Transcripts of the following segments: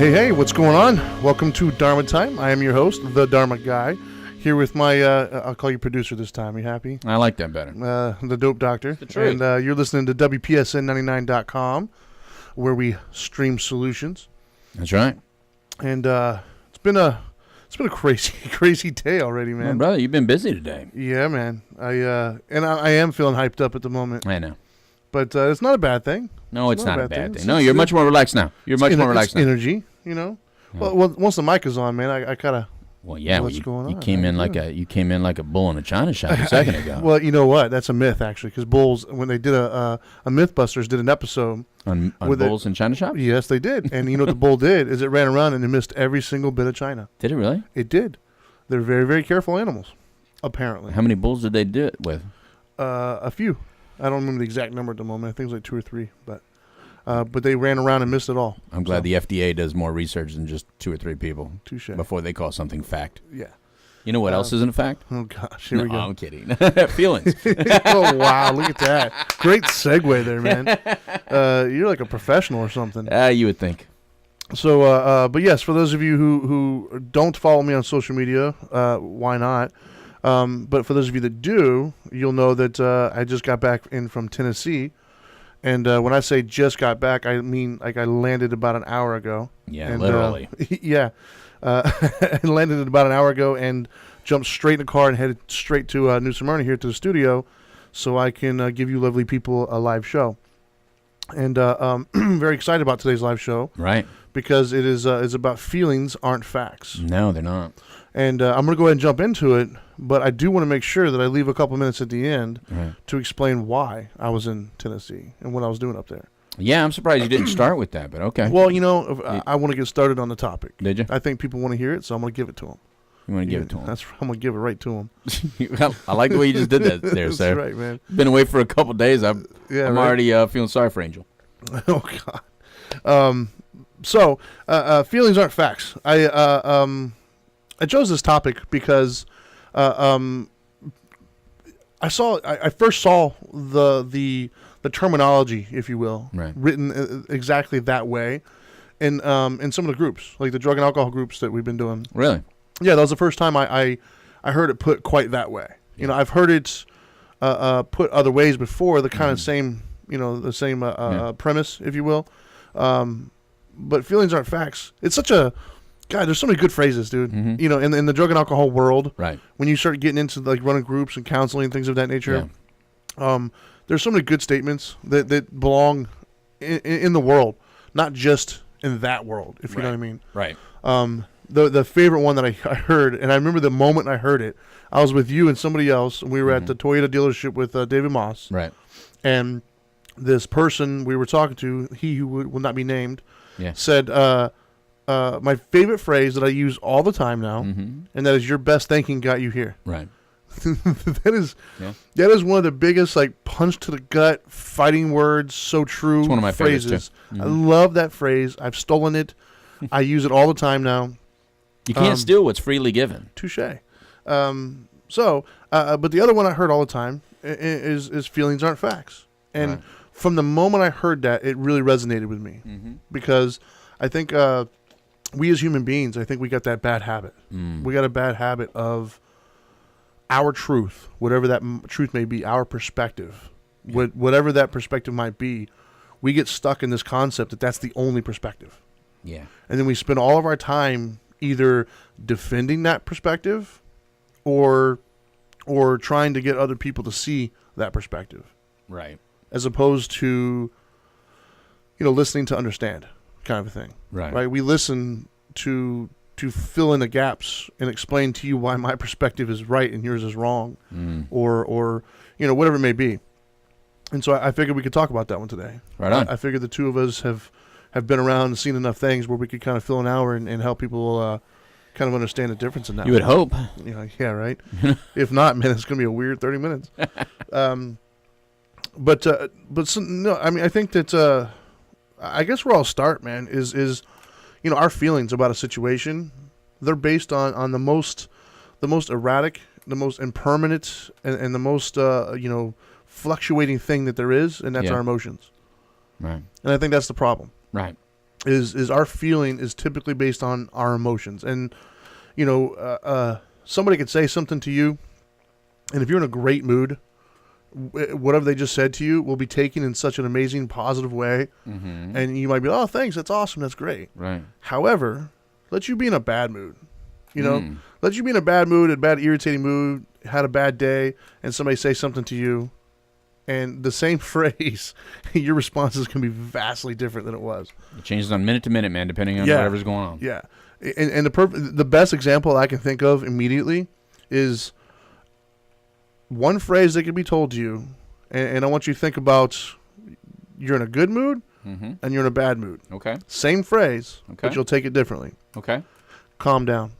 Hey, what's going on? Welcome to Dharma Time. I am your host, the Dharma Guy, here with my, I'll call you producer this time. You happy? I like that better. The Dope Doctor. The truth. And you're listening to WPSN99.com, where we stream solutions. That's right. And it's been a crazy day already, man. Well, brother, you've been busy today. Yeah, man. I am feeling hyped up at the moment. I know. But it's not a bad thing. No, it's not a bad thing. No, you're much more relaxed now. You're much more relaxed now. Energy, you know. Yeah. Well, once the mic is on, man, I gotta. Well, yeah. What's going on? You came in like a bull in a china shop a second ago. Well, you know what? That's a myth, actually, because bulls, when they did a MythBusters did an episode on bulls in china shops. Yes, they did. And you know what the bull did is it ran around and it missed every single bit of china. Did it really? It did. They're very, very careful animals, apparently. How many bulls did they do it with? A few. I don't remember the exact number at the moment. I think it was like 2 or 3, but they ran around and missed it all. I'm glad the FDA does more research than just 2 or 3 people. Touche. Before they call something fact. Yeah. You know what else isn't a fact? Oh, gosh. Here we go. I'm kidding. Feelings. Oh, wow. Look at that. Great segue there, man. You're like a professional or something. You would think. So, but yes, for those of you who don't follow me on social media, why not? But for those of you that do, you'll know that I just got back in from Tennessee. And when I say just got back, I mean like I landed about an hour ago. Yeah, and, literally. Yeah. I landed about an hour ago and jumped straight in the car and headed straight to New Smyrna here to the studio so I can give you lovely people a live show. And very excited about today's live show. Right. Because it is about feelings aren't facts. No, they're not. And I'm going to go ahead and jump into it, but I do want to make sure that I leave a couple minutes at the end to explain why I was in Tennessee and what I was doing up there. Yeah, I'm surprised you didn't start with that, but okay. Well, you know, I want to get started on the topic. Did you? I think people want to hear it, so I'm going to give it to them. You want to give it to them? I'm going to give it right to them. I like the way you just did that there, sir. That's right, man. Been away for a couple of days. I'm already feeling sorry for Angel. Oh, God. So, feelings aren't facts. I chose this topic because I first saw the terminology, if you will, written exactly that way in some of the groups, like the drug and alcohol groups that we've been doing. Really? Yeah, that was the first time I heard it put quite that way. Yeah. You know, I've heard it put other ways before, the kind of same, premise, if you will. But feelings aren't facts. It's such a God. There's so many good phrases, dude. Mm-hmm. You know, in the drug and alcohol world, right? When you start getting into like running groups and counseling and things of that nature, there's so many good statements that belong in the world, not just in that world. If you know what I mean, right? The favorite one that I heard, and I remember the moment I heard it. I was with you and somebody else, and we were at the Toyota dealership with David Moss, right? And this person we were talking to, he who will not be named, said, my favorite phrase that I use all the time now, and that is your best thinking got you here. Right. that is one of the biggest, like, punch to the gut, fighting words, so true. It's one of my phrases. I love that phrase. I've stolen it. I use it all the time now. You can't steal what's freely given. Touche. But the other one I heard all the time is feelings aren't facts. And from the moment I heard that, it really resonated with me because I think we as human beings, I think we got that bad habit. We got a bad habit of our truth, whatever that truth may be, our perspective, whatever that perspective might be. We get stuck in this concept that that's the only perspective. Yeah. And then we spend all of our time either defending that perspective or trying to get other people to see that perspective. Right. As opposed to, listening to understand kind of a thing. Right. We listen to fill in the gaps and explain to you why my perspective is right and yours is wrong or whatever it may be. And so I figured we could talk about that one today. Right on. I figured the two of us have been around and seen enough things where we could kind of fill an hour and help people kind of understand the difference in that. You would hope. Yeah, right. If not, man, it's going to be a weird 30 minutes. But I think that I guess where I'll start, man, is our feelings about a situation. They're based on the most erratic, the most impermanent, and the most fluctuating thing that there is, and that's our emotions. Right. And I think that's the problem. Right. is our feeling is typically based on our emotions. And, somebody could say something to you, and if you're in a great mood, whatever they just said to you will be taken in such an amazing, positive way. Mm-hmm. And you might be, oh, thanks, that's awesome, that's great. Right. However, let you be in a bad mood. Let you be in a bad mood, a bad, irritating mood, had a bad day, and somebody say something to you, and the same phrase, your responses can be vastly different than it was. It changes on minute to minute, man, depending on whatever's going on. Yeah. And the best example I can think of immediately is one phrase that can be told to you, and I want you to think about you're in a good mood and you're in a bad mood. Okay. Same phrase, but you'll take it differently. Okay. Calm down.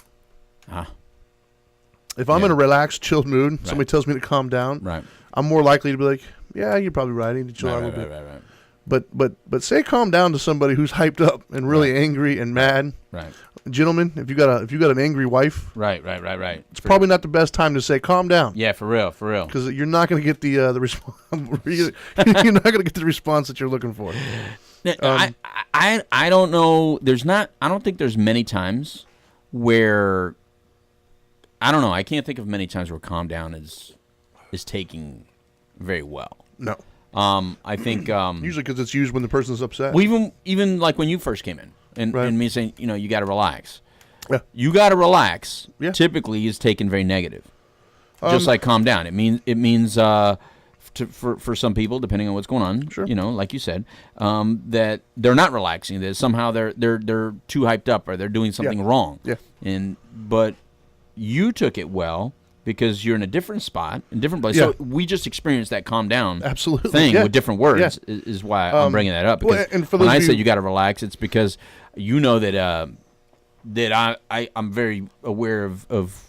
If I'm in a relaxed, chilled mood, somebody tells me to calm down, I'm more likely to be like, yeah, you're probably right. I need to chill out a little bit. Right. But say calm down to somebody who's hyped up and really angry and mad. Right. Gentlemen, if you got an angry wife, right. It's probably not the best time to say calm down. Yeah, for real. Because you're not going to get the response. You're not going to get the response that you're looking for. I don't know. I don't think there's many times where. I don't know. I can't think of many times where calm down is taking very well. No. I think usually because it's used when the person's upset. Well, even like when you first came in, and me saying, you got to relax. Yeah. You got to relax. Yeah. Typically is taken very negative. Just like calm down. It means for some people, depending on what's going on. Sure. Like you said, that they're not relaxing. That somehow they're too hyped up or they're doing something wrong. Yeah. But you took it well because you're in a different spot, in a different place. Yeah. So we just experienced that calm down thing with different words is why I'm bringing that up. Because and for when I those say you got to relax, it's because you know that I'm very aware of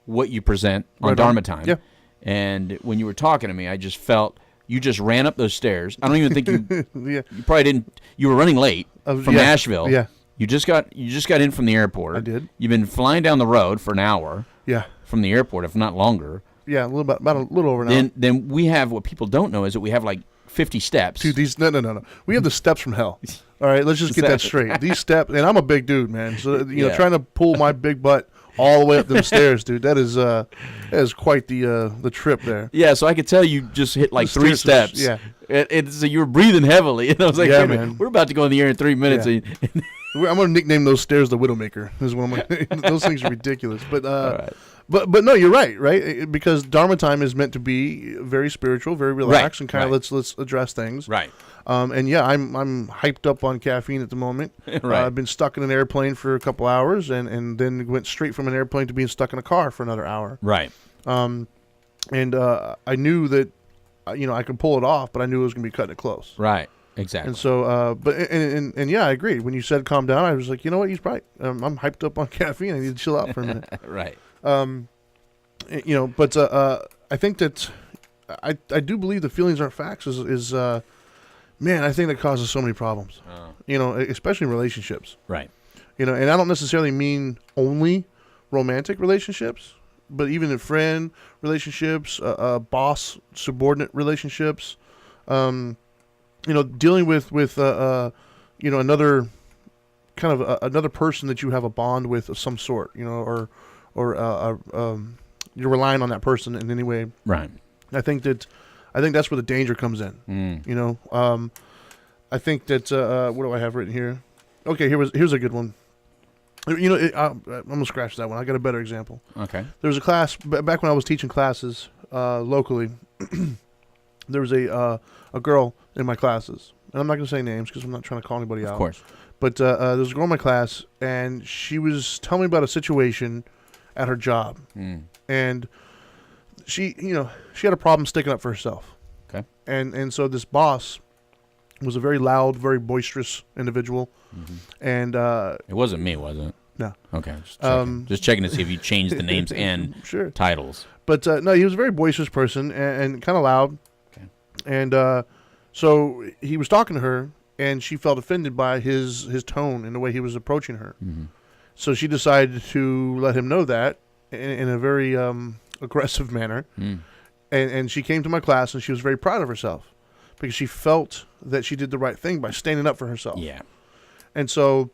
what you present on Dharma Time. Yeah. And when you were talking to me, I just felt you just ran up those stairs. I don't even think you you probably didn't. You were running late from Nashville. Yeah. You just got in from the airport. I did. You've been flying down the road for an hour. Yeah. From the airport, if not longer. Yeah, about a little over an hour. Then we have what people don't know is that we have like 50 steps. Dude, no. We have the steps from hell. All right, let's just get that straight. These steps, and I'm a big dude, man. So trying to pull my big butt all the way up them stairs, dude. That is quite the trip there. Yeah, so I could tell you just hit like 3 steps. Yeah. So you were breathing heavily, and I was like, yeah, hey, man, we're about to go in the air in 3 minutes. Yeah. I'm gonna nickname those stairs the Widowmaker. Is one of my those things are ridiculous, but right. but no, you're right, because Dharma Time is meant to be very spiritual, very relaxed, and kind of let's address things. Right. And yeah, I'm hyped up on caffeine at the moment. Right. I've been stuck in an airplane for a couple hours, and then went straight from an airplane to being stuck in a car for another hour. Right. And I knew that I could pull it off, but I knew it was going to be cutting it close. Right. Exactly. And so, and yeah, I agree. When you said calm down, I was like, you know what, he's right. I'm hyped up on caffeine. I need to chill out for a minute. Right. But I think that I do believe the feelings aren't facts. Man, I think that causes so many problems. Especially in relationships. Right. And I don't necessarily mean only romantic relationships, but even in friend relationships, boss subordinate relationships. Dealing with another kind of another person that you have a bond with of some sort, or you're relying on that person in any way. Right. I think that's where the danger comes in. I think that what do I have written here? Okay, here's a good one. I'm gonna scratch that one. I got a better example. Okay. There was a class back when I was teaching classes locally. There was a girl in my classes, and I'm not going to say names because I'm not trying to call anybody out. Of course. But there was a girl in my class, and she was telling me about a situation at her job, and she had a problem sticking up for herself. Okay. And so this boss was a very loud, very boisterous individual, and it wasn't me, was it? No. Okay. Just checking to see if you changed the names and sure. titles. But no, he was a very boisterous person and kind of loud. And so he was talking to her, and she felt offended by his tone and the way he was approaching her. Mm-hmm. So she decided to let him know that in a very aggressive manner. Mm. And she came to my class, and she was very proud of herself because she felt that she did the right thing by standing up for herself. Yeah. And so,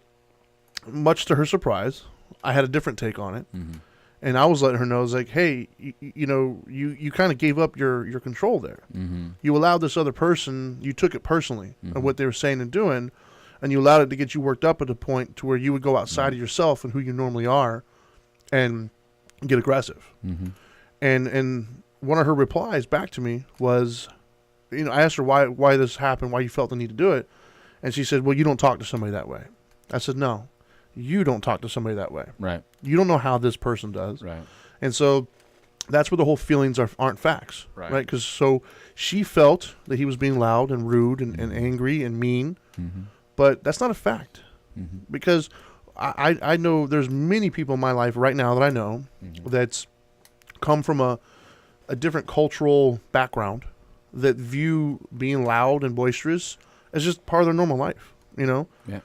much to her surprise, I had a different take on it. Mm-hmm. And I was letting her know, I was like, hey, you kind of gave up your control there. Mm-hmm. You allowed this other person, you took it personally Mm-hmm. of what they were saying and doing, and you allowed it to get you worked up at a point to where you would go outside of yourself and who you normally are and get aggressive. Mm-hmm. And one of her replies back to me was, I asked her why this happened, why you felt the need to do it. And she said, well, you don't talk to somebody that way. I said, no, you don't talk to somebody that way. Right. You don't know how this person does. Right. And so that's where the whole feelings aren't facts. Right. Because so she felt that he was being loud and rude and angry and mean, Mm-hmm. but that's not a fact. Mm-hmm. Because I know there's many people in my life right now that I know Mm-hmm. that's come from a different cultural background that view being loud and boisterous as just part of their normal life, Yeah.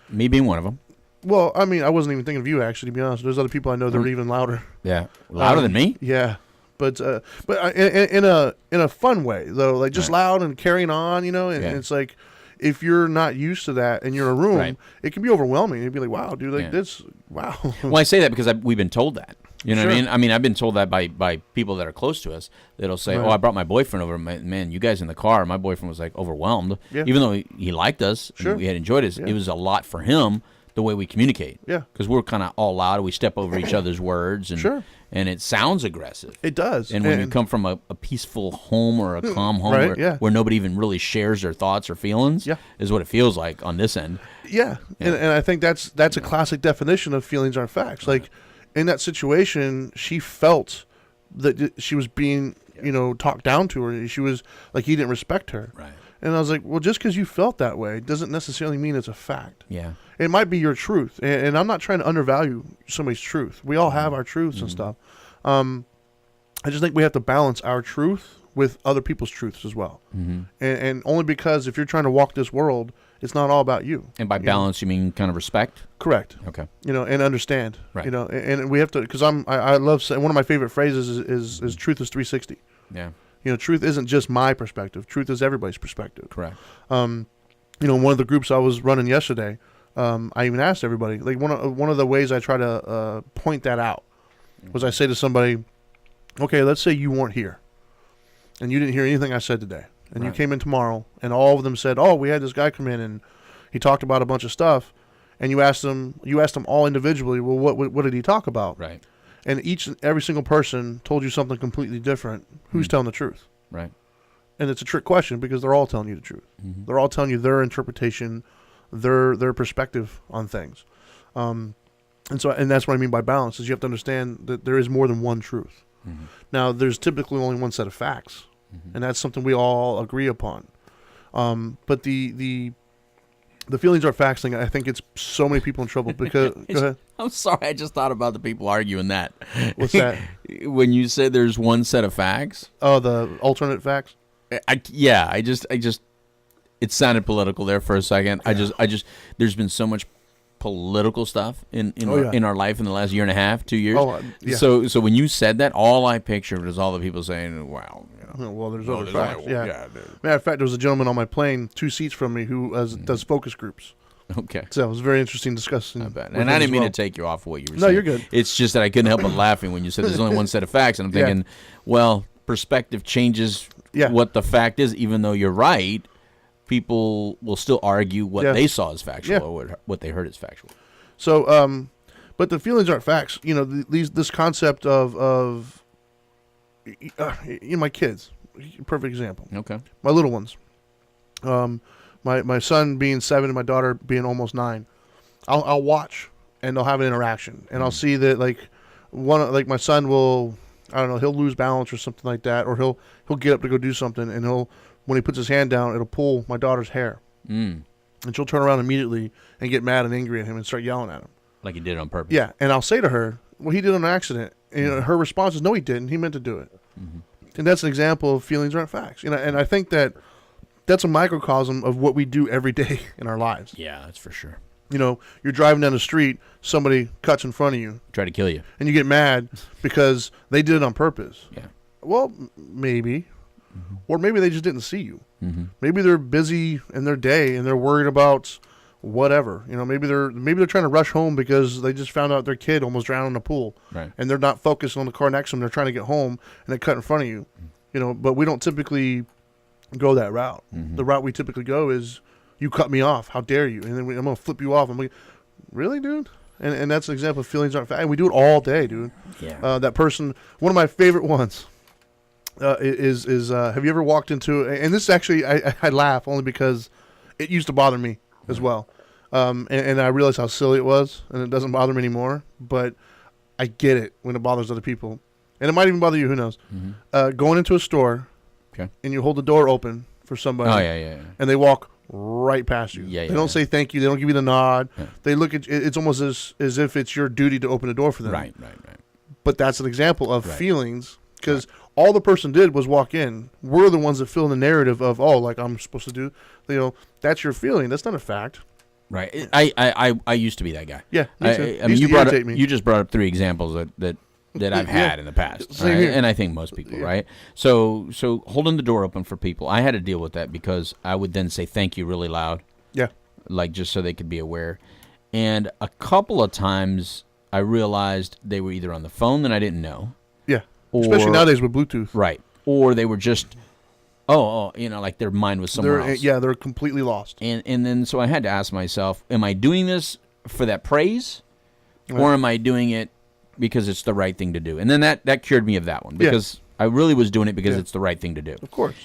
Me being one of them. Well, I mean, I wasn't even thinking of you, actually, to be honest. There's other people I know that are even louder. Yeah. Louder than me? Yeah. But in a fun way, though, like just loud and carrying on, and it's like, if you're not used to that and you're in a room, it can be overwhelming. You'd be like, wow, dude, this, wow. Well, I say that because we've been told that. You know Sure. what I mean? I mean, I've been told that by people that are close to us. That'll say, Right. "Oh, I brought my boyfriend over. Man, you guys in the car." My boyfriend was like overwhelmed, Yeah. even though he liked us. Sure. And we had enjoyed it. Yeah. It was a lot for him the way we communicate. Yeah. Because we're kind of all loud. We step over each other's words, and Sure. and it sounds aggressive. It does. And when you come from a peaceful home or a calm home Right, where nobody even really shares their thoughts or feelings, Yeah. is what it feels like on this end. Yeah. And I think that's a classic definition of feelings aren't facts. Like, in that situation, she felt that she was being, talked down to her. She was like, he didn't respect her. Right. And I was like, well, just because you felt that way doesn't necessarily mean it's a fact. Yeah. It might be your truth. And I'm not trying to undervalue somebody's truth. We all have our truths and stuff. I just think we have to balance our truth with other people's truths as well. Mm-hmm. And only because if you're trying to walk this world, it's not all about you. And by balance, you mean kind of respect? Correct. Okay. And understand. Right. And we have to, because I love saying, one of my favorite phrases is truth is 360. Yeah. Truth isn't just my perspective. Truth is everybody's perspective. Correct. One of the groups I was running yesterday, I even asked everybody, like one of the ways I try to point that out was I say to somebody, okay, let's say you weren't here and you didn't hear anything I said today. And you came in tomorrow, and all of them said, "Oh, we had this guy come in, and he talked about a bunch of stuff." And you asked them all individually, "Well, what did he talk about?" Right. And every single person told you something completely different. Who's telling the truth? Right. And it's a trick question because they're all telling you the truth. Mm-hmm. They're all telling you their interpretation, their perspective on things. And that's what I mean by balance. Is you have to understand that there is more than one truth. Mm-hmm. Now, there's typically only one set of facts. Mm-hmm. And that's something we all agree upon. But the feelings are facts thing, I think it's so many people in trouble because... Go ahead. I'm sorry, I just thought about the people arguing that. What's that? When you said there's one set of facts. Oh, the alternate facts? I just it sounded political there for a second. Yeah. I just there's been so much political stuff in our life in the last year and a half, 2 years. Oh, yeah. So when you said that, all I pictured was all the people saying, "Wow." Well, there's other facts. Yeah. Matter of fact, there was a gentleman on my plane 2 seats from me who does focus groups. Okay. So it was very interesting discussing. I bet. And I didn't mean to take you off of what you were saying. No, you're good. It's just that I couldn't help but laughing when you said there's only one set of facts. And I'm thinking, well, perspective changes what the fact is. Even though you're right, people will still argue what they saw as factual or what they heard as factual. So, but the feelings aren't facts. This concept of my kids, perfect example. Okay. My little ones. My son being 7 and my daughter being almost 9. I'll watch and they'll have an interaction and I'll see that my son will, I don't know, he'll lose balance or something like that, or he'll get up to go do something and when he puts his hand down, it'll pull my daughter's hair. Mm. And she'll turn around immediately and get mad and angry at him and start yelling at him. Like he did it on purpose. Yeah, and I'll say to her, well, he did it on accident. And her response is, no, he didn't. He meant to do it. Mm-hmm. And that's an example of feelings aren't facts. And I think that's a microcosm of what we do every day in our lives. Yeah, that's for sure. You're driving down the street, somebody cuts in front of you. Try to kill you. And you get mad because they did it on purpose. Yeah. Well, maybe. Mm-hmm. Or maybe they just didn't see you. Mm-hmm. Maybe they're busy in their day and they're worried about whatever. Maybe they're trying to rush home because they just found out their kid almost drowned in the pool, right? And they're not focused on the car next to them. They're trying to get home, and they cut in front of you. But we don't typically go that route. The route we typically go is, you cut me off. How dare you? And then I'm gonna flip you off. I'm like, really, dude? And that's an example of feelings aren't facts. And we do it all day, dude. Yeah. That person. One of my favorite ones is have you ever walked into? And this actually, I laugh only because it used to bother me as well. And I realized how silly it was, and it doesn't bother me anymore. But I get it when it bothers other people, and it might even bother you. Who knows? Going into a store, and you hold the door open for somebody. Oh yeah. And they walk right past you. They don't say thank you. They don't give you the nod. They look at it's almost as if it's your duty to open the door for them. Right. But that's an example of feelings, because all the person did was walk in. We're the ones that fill in the narrative of, like I'm supposed to do. That's your feeling. That's not a fact. Right. I used to be that guy. Yeah. Me too. I mean, you just brought up 3 examples that I've had in the past, right? And I think most people, right? So holding the door open for people, I had to deal with that because I would then say thank you really loud, like just so they could be aware. And a couple of times I realized they were either on the phone that I didn't know, especially nowadays with Bluetooth, right? Or they were just like their mind was somewhere else. Yeah, they're completely lost. And then so I had to ask myself, am I doing this for that praise, or am I doing it because it's the right thing to do? And then that cured me of that one, because I really was doing it because it's the right thing to do. Of course.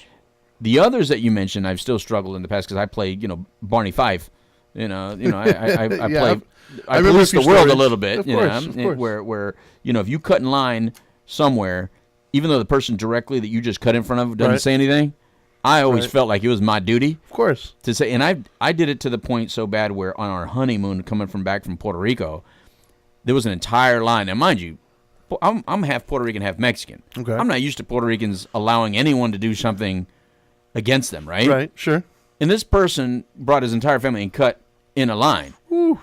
The others that you mentioned, I've still struggled in the past because I played, Barney Fife. I play. I police the world a little bit. Of course. Where if you cut in line somewhere, even though the person directly that you just cut in front of doesn't say anything, I always felt like it was my duty, of course, to say. And I did it to the point so bad where on our honeymoon, coming back from Puerto Rico, there was an entire line. Now, mind you, I'm half Puerto Rican, half Mexican. Okay. I'm not used to Puerto Ricans allowing anyone to do something against them, right? Right, sure. And this person brought his entire family and cut in a line. Ooh.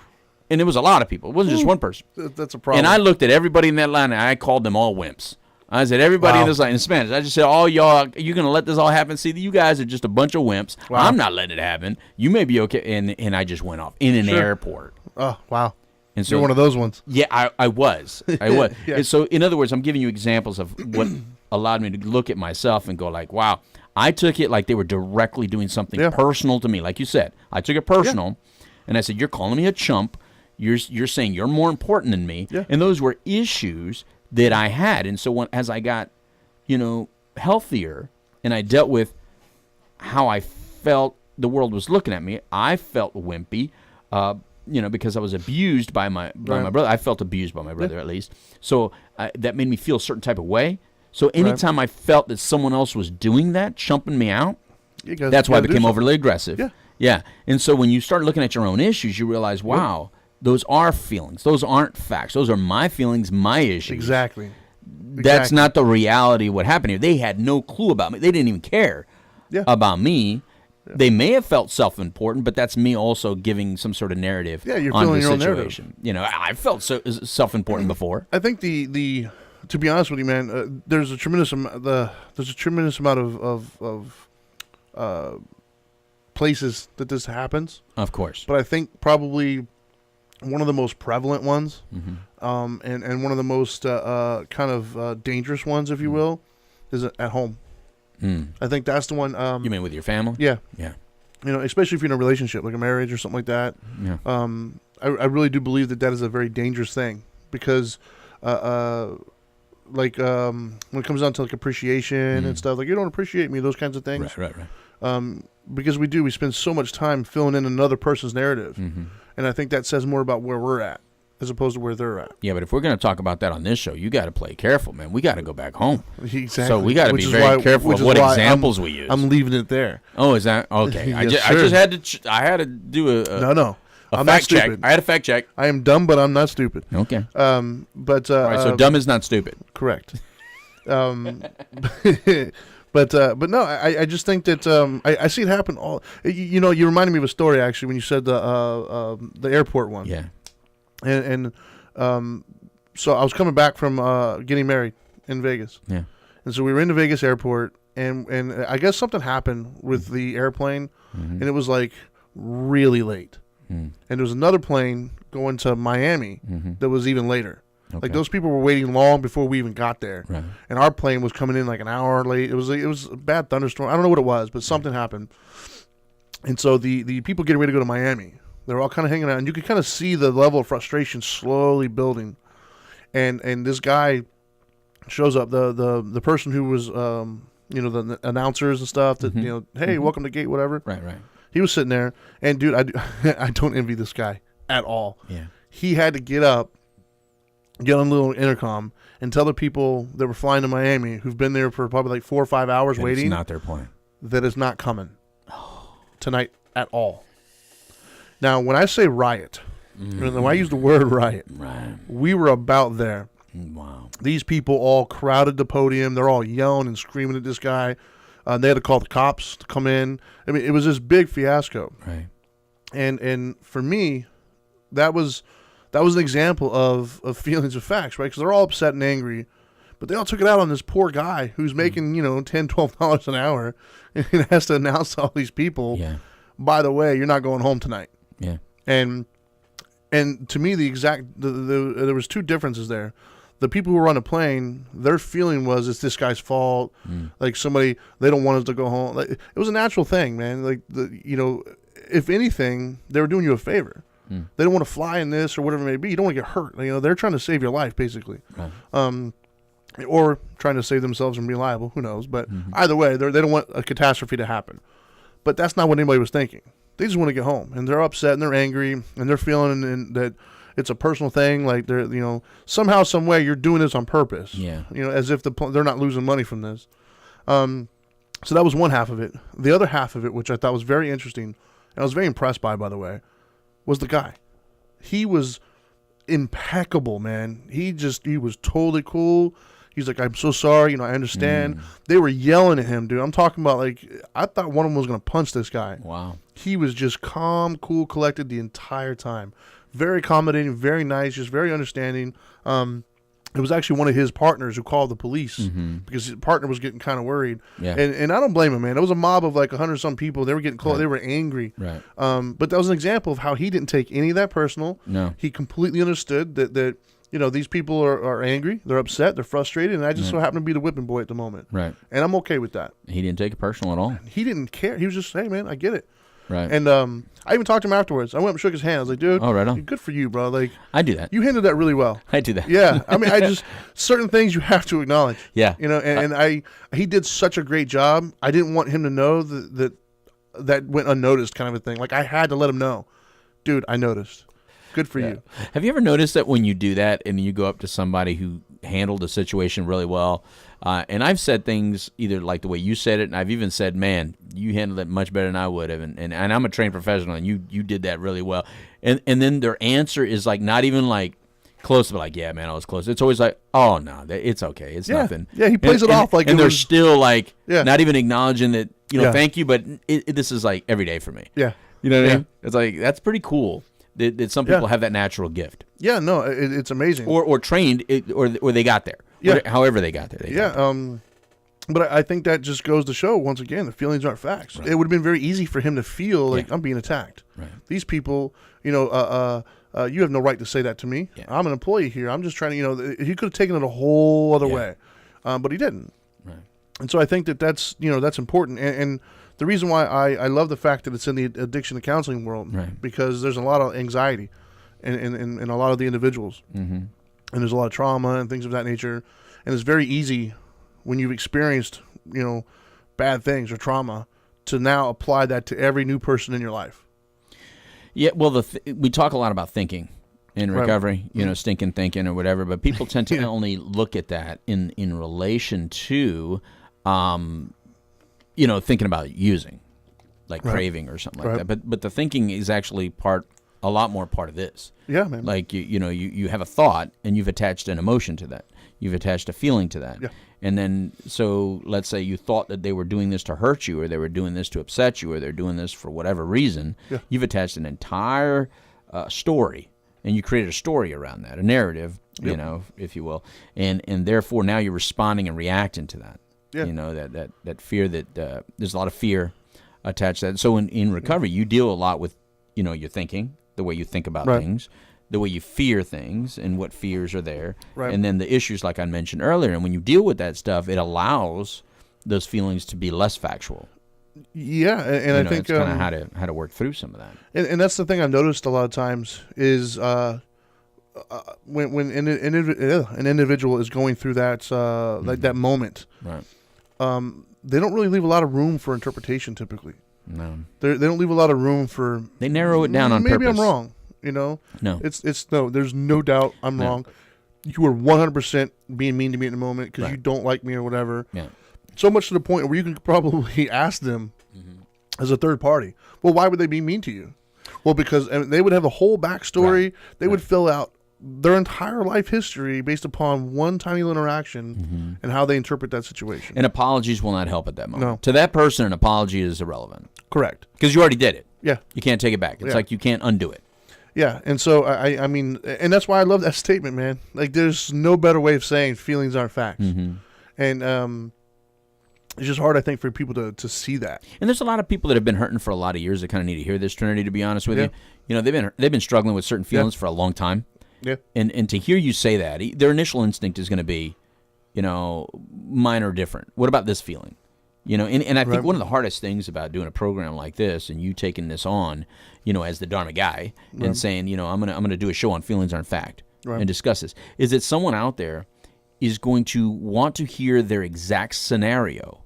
And it was a lot of people. It wasn't just one person. That's a problem. And I looked at everybody in that line, and I called them all wimps. I said, everybody in this line, in Spanish, I just said, all y'all, you're going to let this all happen? See, you guys are just a bunch of wimps. Wow. I'm not letting it happen. You may be okay. And I just went off in an airport. Oh, wow. And so, you're one of those ones. Yeah, I was. I was. And so, in other words, I'm giving you examples of what allowed me to look at myself and go like, wow, I took it like they were directly doing something personal to me. Like you said, I took it personal, and I said, you're calling me a chump. You're saying you're more important than me. Yeah. And those were issues that I had. And so as I got, healthier, and I dealt with how I felt the world was looking at me, I felt wimpy, because I was abused by my brother. I felt abused by my brother, at least. So that made me feel a certain type of way. So anytime I felt that someone else was doing that, chumping me out, that's why I became overly aggressive. Yeah. Yeah. And so when you start looking at your own issues, you realize, wow, those are feelings. Those aren't facts. Those are my feelings, my issues. Exactly. That's not the reality of what happened here. They had no clue about me. They didn't even care about me. Yeah. They may have felt self-important, but that's me also giving some sort of narrative you're on feeling the your situation. Own narrative. I felt self-important before. I think the to be honest with you, man, there's a tremendous amount of places that this happens. Of course. But I think probably one of the most prevalent ones, and one of the most dangerous ones, if you will, is at home. I think that's the one. You mean with your family? Yeah. Yeah. Especially if you're in a relationship, like a marriage or something like that. Yeah. I really do believe that is a very dangerous thing, because when it comes down to like appreciation and stuff, like, you don't appreciate me, those kinds of things. Right. Because we spend so much time filling in another person's narrative. And I think that says more about where we're at as opposed to where they're at. Yeah, but if we're going to talk about that on this show, you got to play careful, man. We got to go back home. Exactly. So we got to be very careful of what examples we use. I'm leaving it there. Oh, is that okay? Yes, I just had to. I had to do a no. I'm fact check. I had a fact check. I am dumb, but I'm not stupid. Okay. But all right. So dumb is not stupid. Correct. But no, I just think that I see it happen all. You reminded me of a story actually when you said the airport one. Yeah. And so I was coming back from getting married in Vegas. Yeah. And so we were in the Vegas airport, and I guess something happened with the airplane, and it was like really late. and there was another plane going to Miami that was even later. Okay. Like those people were waiting long before we even got there, right. And our plane was coming in like an hour late. It was a bad thunderstorm. I don't know what it was, but something happened, and so the people getting ready to go to Miami, they were all kind of hanging out, and you could kind of see the level of frustration slowly building, and this guy shows up, the person who was the announcers and stuff that hey, welcome to gate whatever. Right. He was sitting there, and dude, I don't envy this guy at all. Yeah. He had to get up, get on a little intercom, and tell the people that were flying to Miami, who've been there for probably like 4 or 5 hours waiting. It's not their plane. That is not coming tonight at all. Now, when I say riot, when I use the word riot, we were about there. Wow. These people all crowded the podium. They're all yelling and screaming at this guy. They had to call the cops to come in. I mean, it was this big fiasco. Right. And for me, that was an example of feelings of facts, right? Because they're all upset and angry, but they all took it out on this poor guy who's making, $10, $12 an hour and has to announce to all these people, by the way, you're not going home tonight. Yeah. And to me, there was two differences there. The people who were on the plane, their feeling was it's this guy's fault. Like they don't want us to go home. Like, it was a natural thing, man. Like if anything, they were doing you a favor. They don't want to fly in this or whatever it may be. You don't want to get hurt. They're trying to save your life, basically. Right. Or trying to save themselves from being liable. Who knows? But either way, they don't want a catastrophe to happen. But that's not what anybody was thinking. They just want to get home, and they're upset and they're angry and they're feeling that it's a personal thing. Like they're somehow, some way, you're doing this on purpose. Yeah. As if they're not losing money from this. So that was one half of it. The other half of it, which I thought was very interesting, and I was very impressed by the way, was the guy. He was impeccable, man. He was totally cool. He's like, I'm so sorry, I understand. They were yelling at him, dude. I'm talking about, like, I thought one of them was going to punch this guy. Wow. He was just calm, cool, collected the entire time. Very accommodating, very nice, just very understanding. It was actually one of his partners who called the police because his partner was getting kind of worried. Yeah. And I don't blame him, man. It was a mob of like 100-some people. They were getting close. Right. They were angry. Right. But that was an example of how he didn't take any of that personal. No. He completely understood that these people are angry. They're upset. They're frustrated. And I just so happen to be the whipping boy at the moment. Right. And I'm okay with that. He didn't take it personal at all. He didn't care. He was just, hey, man, I get it. Right. And I even talked to him afterwards. I went up and shook his hand. I was like, dude, right on. Good for you, bro. Like, I do that. You handled that really well. I do that. Yeah. I mean, certain things you have to acknowledge. Yeah. He did such a great job. I didn't want him to know that went unnoticed kind of a thing. Like, I had to let him know, dude, I noticed. Good for you. Have you ever noticed that when you do that and you go up to somebody who handled the situation really well, and I've said things either like the way you said it, and I've even said, man, you handled it much better than I would have, and I'm a trained professional, and you did that really well. And then their answer is like not even like close, but like, yeah, man, I was close. It's always like, oh, no, it's okay. It's nothing. Yeah, he plays it off like and they're still like not even acknowledging that, thank you, but this is like every day for me. Yeah. You know what I mean? It's like, that's pretty cool. That some people have that natural gift. Yeah, no, it's amazing. Or trained, or they got there. Yeah. However they got there. But I think that just goes to show, once again, the feelings aren't facts. Right. It would have been very easy for him to feel like I'm being attacked. Right. These people, you have no right to say that to me. Yeah. I'm an employee here. I'm just trying to, he could have taken it a whole other way. But he didn't. Right. And so I think that's important. And the reason why I love the fact that it's in the addiction and counseling world, because there's a lot of anxiety in a lot of the individuals. Mm-hmm. And there's a lot of trauma and things of that nature. And it's very easy when you've experienced, bad things or trauma to now apply that to every new person in your life. Yeah, well, we talk a lot about thinking in recovery, stinking thinking or whatever, but people tend to only look at that in relation to thinking about using, like craving or something like that. But the thinking is actually a lot more part of this. Yeah, man. Like, you have a thought and you've attached an emotion to that. You've attached a feeling to that. Yeah. And then, so let's say you thought that they were doing this to hurt you, or they were doing this to upset you, or they're doing this for whatever reason. Yeah. You've attached an entire story, and you created a story around that, a narrative, if you will. And therefore now you're responding and reacting to that. Yeah. That fear that there's a lot of fear attached to that. So in recovery, you deal a lot with, your thinking, the way you think about things, the way you fear things, and what fears are there, and then the issues like I mentioned earlier. And when you deal with that stuff, it allows those feelings to be less factual. Yeah, and I think it's kind of how to work through some of that. And that's the thing I've noticed a lot of times is when an individual is going through that like that moment, they don't really leave a lot of room for interpretation. Typically, no, they don't leave a lot of room for. They narrow it down on purpose. Maybe I'm wrong. No, it's no. There's no doubt I'm wrong. You are 100% being mean to me in the moment because you don't like me or whatever. Yeah. So much to the point where you can probably ask them as a third party, well, why would they be mean to you? Well, because they would have a whole backstory. They would fill out their entire life history based upon one tiny little interaction and how they interpret that situation. And apologies will not help at that moment. No. To that person, an apology is irrelevant. Correct. Because you already did it. Yeah. You can't take it back. It's like you can't undo it. Yeah, and so I mean, and that's why I love that statement, man. Like, there's no better way of saying feelings aren't facts, and it's just hard, I think, for people to see that. And there's a lot of people that have been hurting for a lot of years that kind of need to hear this, Trinity. To be honest with you, they've been struggling with certain feelings for a long time. Yeah, and to hear you say that, their initial instinct is going to be, mine are different. What about this feeling? And I think one of the hardest things about doing a program like this and you taking this on, as the Dharma Guy and saying, I'm gonna do a show on feelings aren't fact and discuss this, is that someone out there is going to want to hear their exact scenario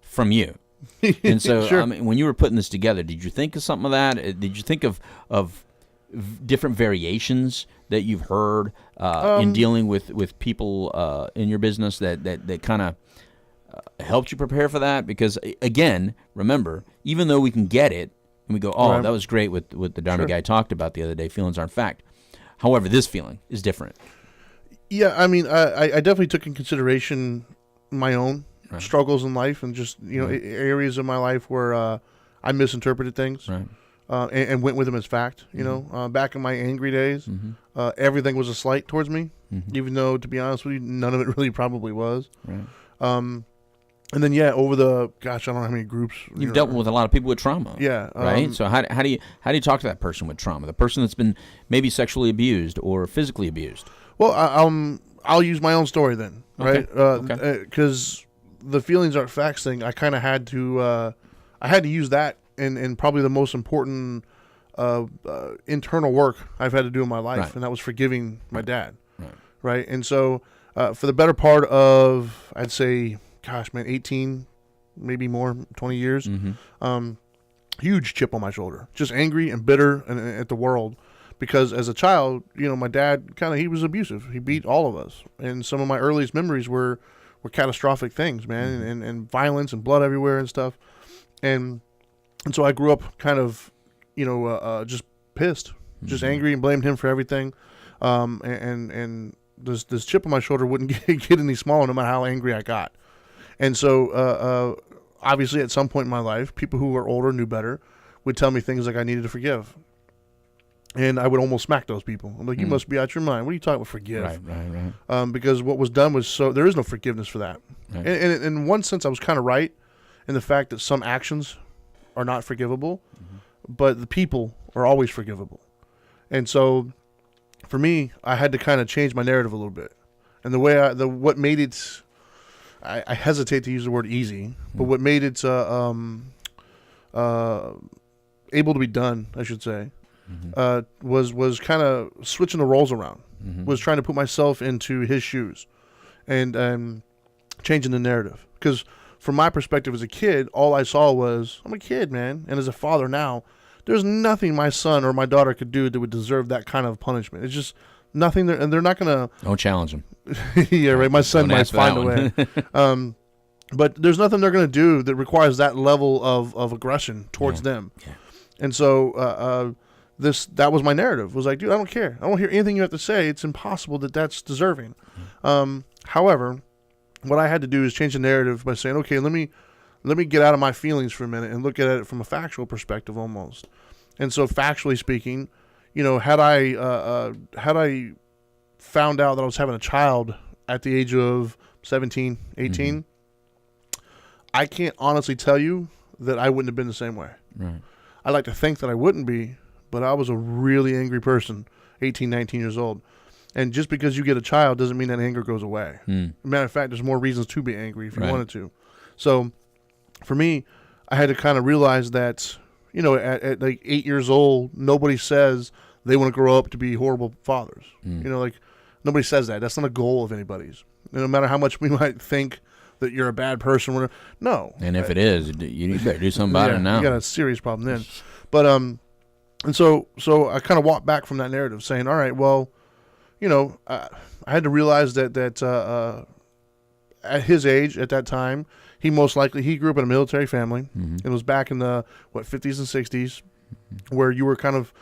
from you. And so, I mean, when you were putting this together, did you think of something of that? Did you think of different variations that you've heard in dealing with people in your business that kind of helped you prepare for that? Because again, remember, even though we can get it and we go, that was great with the Dharma Guy talked about the other day, feelings aren't fact. However, this feeling is different. Yeah, I mean, I definitely took in consideration my own struggles in life and just areas of my life where I misinterpreted things and went with them as fact. Back in my angry days, everything was a slight towards me, even though, to be honest with you, none of it really probably was. Right. And then over the I don't know how many groups you've dealt with a lot of people with trauma. Yeah, right. So how do you talk to that person with trauma? The person that's been maybe sexually abused or physically abused. Well, I'll use my own story then, right? Because the feelings aren't facts thing, I kind of had to use that in probably the most important internal work I've had to do in my life, and that was forgiving my dad, right? And so for the better part of, I'd say, 18, maybe more, 20 years, huge chip on my shoulder, just angry and bitter at the world. Because as a child, my dad he was abusive. He beat all of us. And some of my earliest memories were catastrophic things, man, and violence and blood everywhere and stuff. And so I grew up just pissed, just angry and blamed him for everything. And this chip on my shoulder wouldn't get any smaller no matter how angry I got. And so obviously at some point in my life, people who were older, knew better, would tell me things like I needed to forgive. And I would almost smack those people. I'm like, you must be out your mind. What are you talking about, forgive? Right. Because what was done was there is no forgiveness for that. Right. And in one sense, I was kind of right in the fact that some actions are not forgivable, but the people are always forgivable. And so for me, I had to kind of change my narrative a little bit. And what made it, I hesitate to use the word easy, but what made it able to be done, I should say, was kind of switching the roles around, was trying to put myself into his shoes and changing the narrative. Because from my perspective as a kid, all I saw was, I'm a kid, man. And as a father now, there's nothing my son or my daughter could do that would deserve that kind of punishment. It's just nothing there, and they're not going to... Don't challenge them. Yeah, right. My son might find a way. But there's nothing they're going to do that requires that level of aggression towards them. Yeah. And so... that was my narrative. It was like, dude, I don't care. I don't hear anything you have to say. It's impossible that's deserving. However, what I had to do is change the narrative by saying, okay, let me get out of my feelings for a minute and look at it from a factual perspective almost. And so factually speaking, had I found out that I was having a child at the age of 17, 18, I can't honestly tell you that I wouldn't have been the same way. Right. I like to think that I wouldn't be, but I was a really angry person, 18, 19 years old. And just because you get a child doesn't mean that anger goes away. Matter of fact, there's more reasons to be angry if you wanted to. So for me, I had to kind of realize that, at like 8 years old, nobody says they want to grow up to be horrible fathers. Like nobody says that. That's not a goal of anybody's. No matter how much we might think that you're a bad person. No. And if it is, you better do something about it now. You got a serious problem then. But and so I kind of walked back from that narrative, saying, all right, well, I had to realize that at his age, at that time, he grew up in a military family. It was back in the 50s and 60s, where you were kind of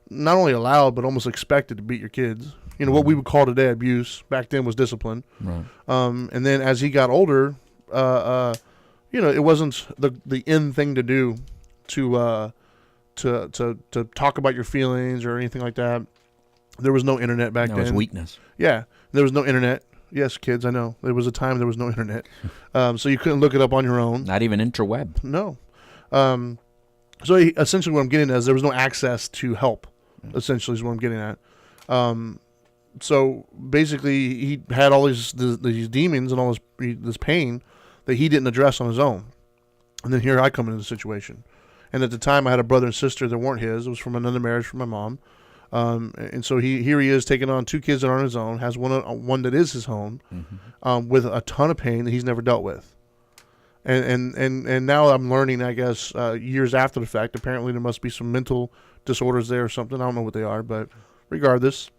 not only allowed but almost expected to beat your kids. What we would call today abuse back then was discipline. Right. And then as he got older, it wasn't the in thing to do to talk about your feelings or anything like that. There was no internet back then. That was weakness. Yeah, there was no internet. Yes, kids, I know. There was a time there was no internet. So you couldn't look it up on your own. Not even interweb. No. So essentially what I'm getting at is there was no access to help, essentially is what I'm getting at. So basically he had all these demons and all this pain that he didn't address on his own. And then here I come into the situation. And at the time I had a brother and sister that weren't his. It was from another marriage from my mom. And so he is taking on 2 kids that aren't his own, has one that is his own, with a ton of pain that he's never dealt with. And now I'm learning, I guess, years after the fact, apparently there must be some mental disorders there or something. I don't know what they are, but regardless.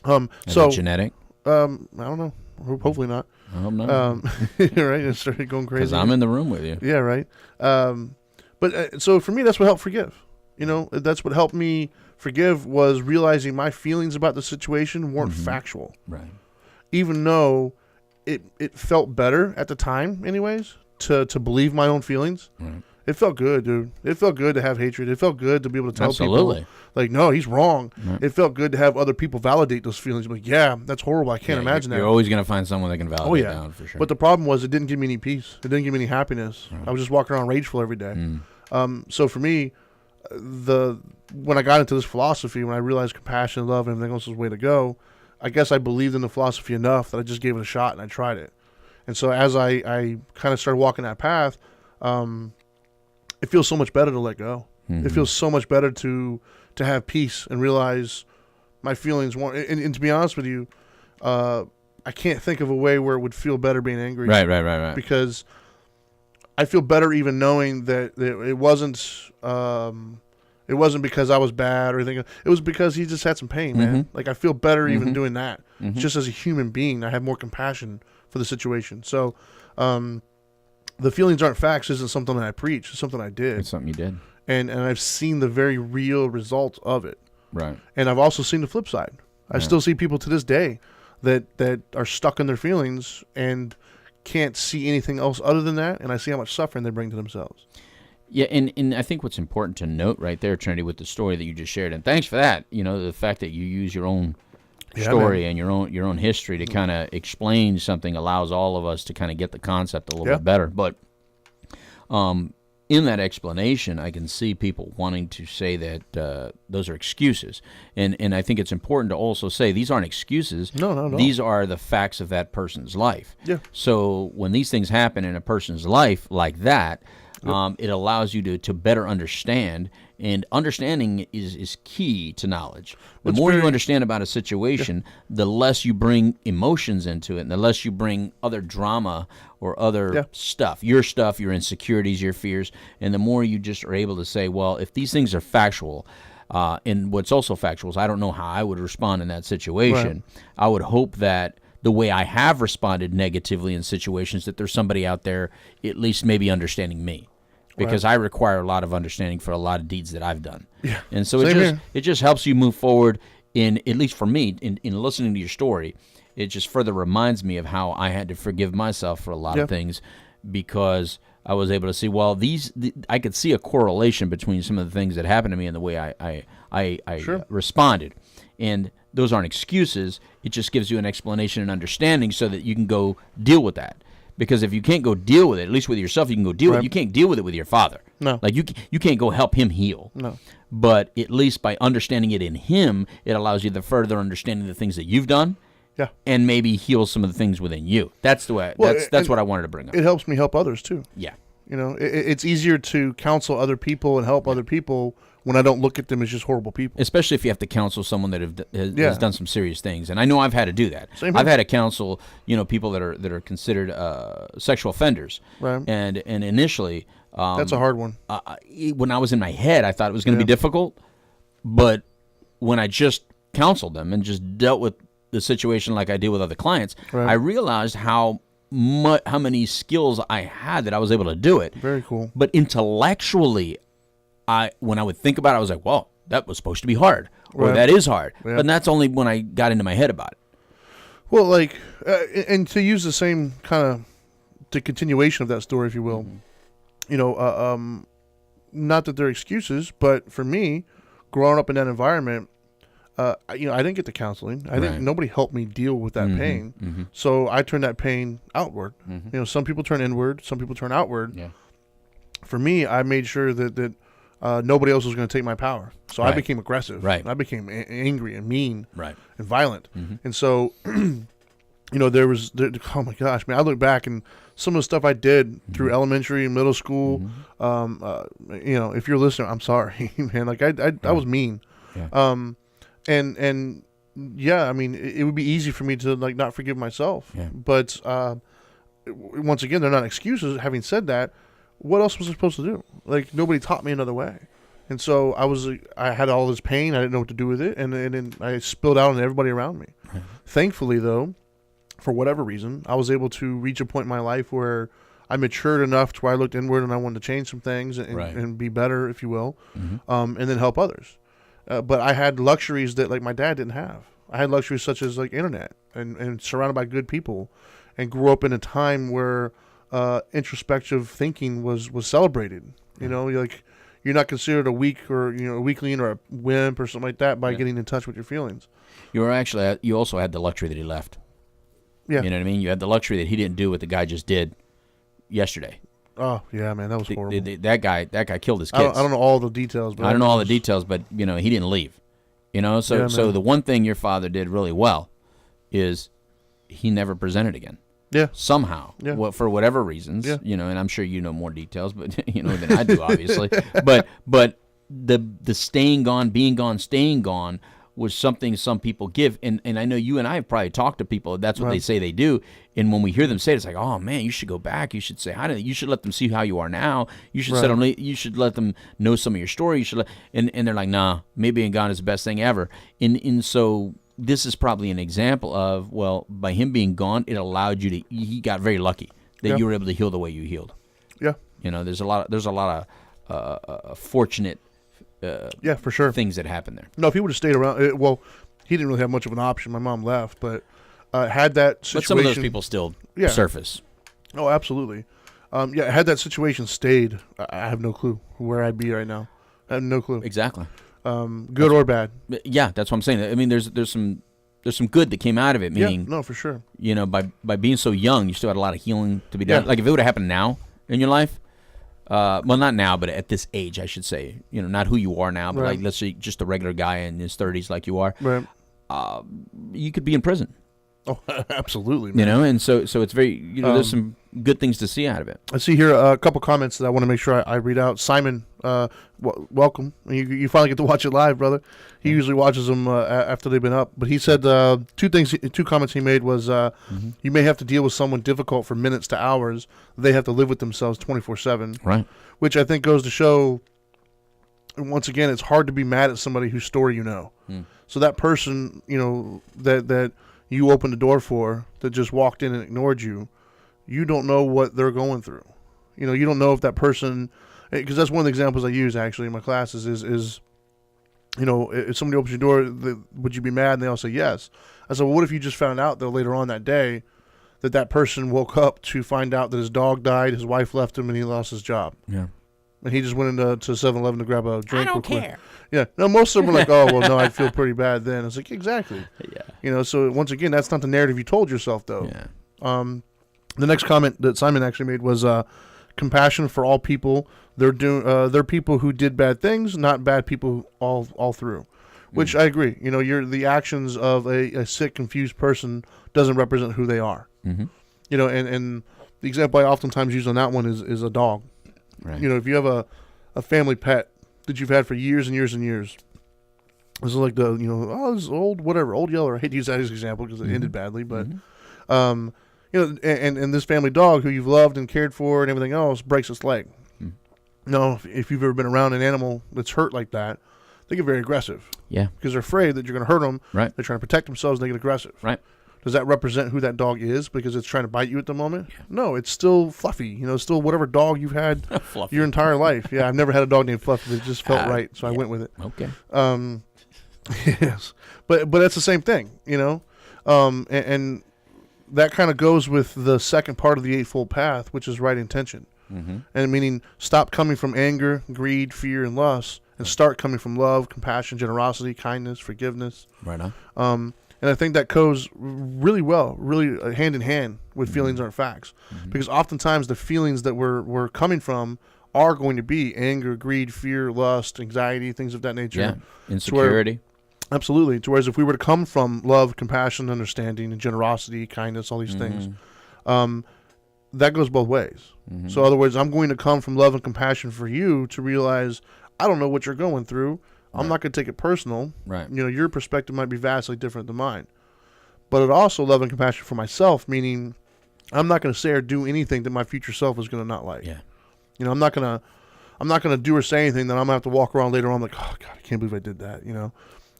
Is it genetic? I don't know. Hopefully not. I hope not. Right? It started going crazy. Because I'm in the room with you. Yeah, right. But so for me, that's what helped forgive. That's what helped me forgive, was realizing my feelings about the situation weren't factual. Right. Even though it felt better at the time, anyways, to believe my own feelings. Right. It felt good, dude. It felt good to have hatred. It felt good to be able to tell Absolutely. people, like, no, he's wrong. Right. It felt good to have other people validate those feelings. Like, yeah, that's horrible. I can't imagine that. You're always going to find someone that can validate that, for sure. But the problem was it didn't give me any peace. It didn't give me any happiness. Right. I was just walking around rageful every day. So for me, when I got into this philosophy, when I realized compassion and love and everything else was the way to go, I guess I believed in the philosophy enough that I just gave it a shot and I tried it. And so as I kind of started walking that path, it feels so much better to let go. It feels so much better to have peace and realize my feelings weren't. And to be honest with you, I can't think of a way where it would feel better being angry. Right. Because I feel better even knowing that it wasn't because I was bad or anything. It was because he just had some pain, man. Like, I feel better even doing that. Just as a human being, I have more compassion for the situation. So, the feelings aren't facts isn't something that I preach. It's something I did. It's something you did. And I've seen the very real result of it. Right. And I've also seen the flip side. I still see people to this day that are stuck in their feelings and can't see anything else other than that, and I see how much suffering they bring to themselves. Yeah, and I think what's important to note right there, Trinity, with the story that you just shared, and thanks for that, the fact that you use your own story and your own history to kind of explain something allows all of us to kind of get the concept a little bit better. But in that explanation, I can see people wanting to say that those are excuses. And I think it's important to also say these aren't excuses. No. These are the facts of that person's life. Yeah. So when these things happen in a person's life like that, it allows you to better understand. And understanding is key to knowledge. The more you understand about a situation, the less you bring emotions into it, and the less you bring other drama or other stuff, your insecurities, your fears, and the more you just are able to say, well, if these things are factual, and what's also factual is I don't know how I would respond in that situation. Right. I would hope that the way I have responded negatively in situations, that there's somebody out there at least maybe understanding me. Because I require a lot of understanding for a lot of deeds that I've done. Yeah. And so it just helps you move forward in, at least for me, in listening to your story, it just further reminds me of how I had to forgive myself for a lot of things, because I was able to see, well, I could see a correlation between some of the things that happened to me and the way I responded. And those aren't excuses. It just gives you an explanation and understanding so that you can go deal with that. Because if you can't go deal with it, at least with yourself, you can go deal with it. You can't deal with it with your father. No. Like you can't go help him heal. No. But at least by understanding it in him, it allows you to further understanding the things that you've done. Yeah. And maybe heal some of the things within you. That's the way. That's what I wanted to bring up. It helps me help others too. Yeah. You know, it's easier to counsel other people and help other people when I don't look at them as just horrible people. Especially if you have to counsel someone that has done some serious things, and I know I've had to do that. I've had to counsel, people that are considered sexual offenders, right? And initially, that's a hard one. When I was in my head, I thought it was going to be difficult, but when I just counseled them and just dealt with the situation like I deal with other clients, I realized how many skills I had that I was able to do it. Very cool. But intellectually, when I would think about it, I was like, well, that was supposed to be hard, or that is hard. Yeah. But that's only when I got into my head about it. Well, like, and to use the same kind of the continuation of that story, if you will, not that they're excuses, but for me, growing up in that environment, I didn't get the counseling. Nobody helped me deal with that pain. Mm-hmm. So I turned that pain outward. Mm-hmm. Some people turn inward, some people turn outward. Yeah. For me, I made sure that nobody else was going to take my power. So I became aggressive. Right. I became angry and mean. Right. And violent. Mm-hmm. And so, oh my gosh, man! I look back and some of the stuff I did through elementary and middle school. Mm-hmm. If you're listening, I'm sorry, man. Like I was mean. Yeah. And yeah, I mean, it would be easy for me to like not forgive myself. Yeah. But once again, they're not excuses. Having said that, what else was I supposed to do? Like nobody taught me another way, and so I had all this pain. I didn't know what to do with it, and then I spilled out on everybody around me. Right. Thankfully, though, for whatever reason, I was able to reach a point in my life where I matured enough to where I looked inward and I wanted to change some things and be better, if you will, and then help others. But I had luxuries that like my dad didn't have. I had luxuries such as like internet and surrounded by good people, and grew up in a time where introspective thinking was celebrated. You're not considered a weak or a weakling or a wimp or something like that by getting in touch with your feelings. You also had the luxury that he left. Yeah, you know what I mean. You had the luxury that he didn't do what the guy just did yesterday. Oh yeah, man, that was horrible. That guy killed his kids. I don't know all the details, but I don't know all the details, but he didn't leave. So the one thing your father did really well is he never presented again. Yeah. Somehow. Yeah. For whatever reasons. Yeah. And I'm sure you know more details, but than I do, obviously. but the staying gone, being gone, staying gone was something some people give, and I know you and I have probably talked to people. That's what they say they do, and when we hear them say it, it's like, oh man, you should go back. You should say hi to them. You should let them see how you are now. You should You should let them know some of your story. You should and they're like, nah, me being gone is the best thing ever. And so this is probably an example of, well, by him being gone, it allowed you to. He got very lucky that you were able to heal the way you healed. Yeah. There's a lot of fortunate. For sure. Things that happened there. No, if he would have stayed around, he didn't really have much of an option. My mom left, but had that situation. But some of those people still surface. Oh, absolutely. Had that situation stayed, I have no clue where I'd be right now. I have no clue. Exactly. Good or bad. Yeah, that's what I'm saying. I mean, there's some good that came out of it. Meaning, no, for sure. By being so young, you still had a lot of healing to be done. Yeah. Like if it would have happened now in your life. Well, not now, but at this age, I should say. Not who you are now, but like let's say just a regular guy in his 30s, like you are. Right. You could be in prison. Oh, absolutely. Man. And so it's very. There's some good things to see out of it. I see here a couple comments that I want to make sure I read out. Simon, welcome. You finally get to watch it live, brother. He usually watches them after they've been up. But he said two comments he made was you may have to deal with someone difficult for minutes to hours. They have to live with themselves 24/7. Right. Which I think goes to show, once again, it's hard to be mad at somebody whose story you know. So that person, that you opened the door for, that just walked in and ignored you, you don't know what they're going through. You don't know if that person, because that's one of the examples I use actually in my classes is if somebody opens your door, would you be mad? And they all say yes. I said, well, what if you just found out though later on that day that person woke up to find out that his dog died, his wife left him, and he lost his job. Yeah. And he just went into 7-Eleven to grab a drink. I don't care. Yeah. No, most of them are like, oh, well, no, I'd feel pretty bad then. It's like, exactly. Yeah. So once again, that's not the narrative you told yourself, though. Yeah. The next comment that Simon actually made was compassion for all people. They're people who did bad things, not bad people all through. Which I agree. You know, the actions of a sick, confused person doesn't represent who they are. Mm-hmm. You know, and the example I oftentimes use on that one is a dog. Right. You know, if you have a family pet that you've had for years and years and years, this is like this old yeller. I hate to use that as an example because it ended badly, but you know, and this family dog who you've loved and cared for and everything else breaks its leg. No, if you've ever been around an animal that's hurt like that, they get very aggressive. Yeah. Because they're afraid that you're going to hurt them. Right. They're trying to protect themselves and they get aggressive. Right. Does that represent who that dog is because it's trying to bite you at the moment? Yeah. No, it's still Fluffy. You know, still whatever dog you've had your entire life. Yeah, I've never had a dog named Fluffy. It just felt right, so I went with it. Okay. Yes. But that's the same thing, you know? And that kind of goes with the second part of the Eightfold Path, which is right intention. And meaning stop coming from anger, greed, fear, and lust, and start coming from love, compassion, generosity, kindness, forgiveness. Right on. And I think that goes really well, really hand in hand with feelings aren't facts. Because oftentimes the feelings that we're coming from are going to be anger, greed, fear, lust, anxiety, things of that nature. Yeah, insecurity. Absolutely. Whereas if we were to come from love, compassion, understanding, and generosity, kindness, all these things, that goes both ways. So in other words, I'm going to come from love and compassion for you to realize I don't know what you're going through. I'm not going to take it personal. Right. You know, your perspective might be vastly different than mine. But it also love and compassion for myself, meaning I'm not going to say or do anything that my future self is going to not like. Yeah. You know, I'm not going to do or say anything that I'm going to have to walk around later on like, oh God, I can't believe I did that, you know.